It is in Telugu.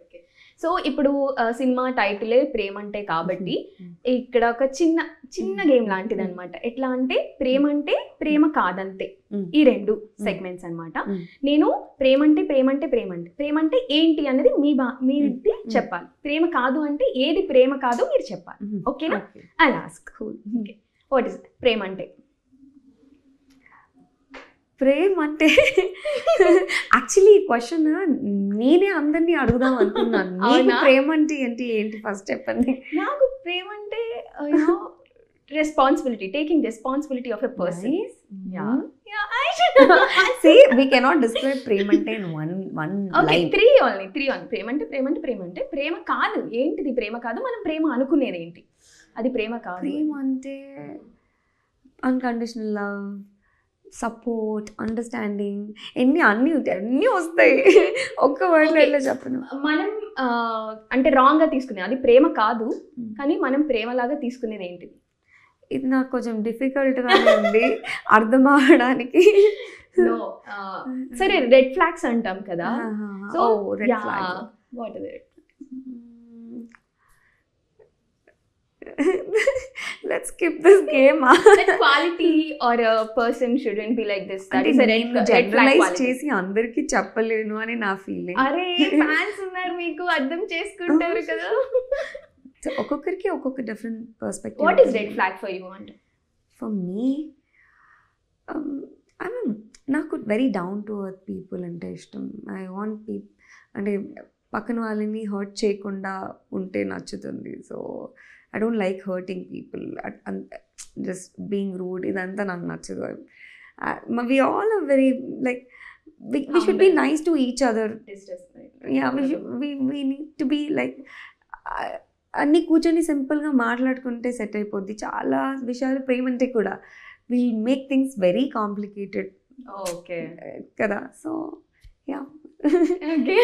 ఓకే. సో ఇప్పుడు సినిమా టైటిలే ప్రేమ అంటే కాబట్టి ఇక్కడ ఒక చిన్న చిన్న గేమ్ లాంటిది అనమాట. ఎట్లా అంటే ప్రేమ కాదంతే, ఈ 2 సెగ్మెంట్స్ అనమాట. నేను ప్రేమ అంటే ఏంటి అనేది మీరు చెప్పాలి. ప్రేమ కాదు అంటే ఏది ప్రేమ కాదు మీరు చెప్పాలి. ఓకేనా? I ask. Okay, what is ప్రేమ అంటే? ప్రేమ అంటే యాక్చువల్లీ ఈ క్వశ్చన్ నేనే అందరినీ అడుగుదాం అనుకున్నాను. ప్రేమ అంటే ఏంటి ఫస్ట్ చెప్పండి. నాకు ప్రేమ అంటే responsibility, taking responsibility of a person. See, we cannot describe ప్రేమ అంటే in one line. Three only. ప్రేమ అంటే ప్రేమ కాదు. ఏంటిది ప్రేమ కాదు? మనం ప్రేమ అనుకునేది ఏంటి? అది ప్రేమ కాదు. ప్రేమ అంటే అన్కండిషనల్ లవ్, సపోర్ట్, అండర్స్టాండింగ్, అన్నీ వస్తాయి ఒక్క వర్డ్లో ఎట్లా చెప్పను. మనం అంటే రాంగ్ గా తీసుకునేది అది ప్రేమ కాదు, కానీ మనం ప్రేమలాగా తీసుకునేది ఏంటిది? ఇది నాకు కొంచెం డిఫికల్ట్ గానే ఉంది అర్థం అవ్వడానికి. సరే, రెడ్ ఫ్లాగ్స్ అంటాం కదా. So red flag, what is it? Let's skip this game. That quality or a person shouldn't be like this. That is a red flag quality. చేసి అందరికి చెప్పలేను అని నా ఫీలింగ్. అరే, ఫ్యాన్స్ ఉన్నారు మీకు, అర్థం చేసుకుంటారు కదా. సో ఒక్కొక్కరికి ఒక్కొక్క different perspective. What is red flag for you? అంటే ఫర్ మీ నాకు very down to earth people అంటే ఇష్టం. ఐ వాంట్ అంటే పక్కన వాళ్ళని హర్ట్ చేయకుండా ఉంటే నచ్చుతుంది. So I don't like hurting people, just being rude. ఇదంతా నాకు నచ్చదు. We all are very like we should be nice to each other. Yeah, we need to be like అన్నీ కూర్చొని సింపుల్గా మాట్లాడుకుంటే సెట్ అయిపోద్ది. చాలా విషయాలు ప్రేమ అంటే కూడా we'll make things very complicated. Okay. కదా. So yeah. Okay.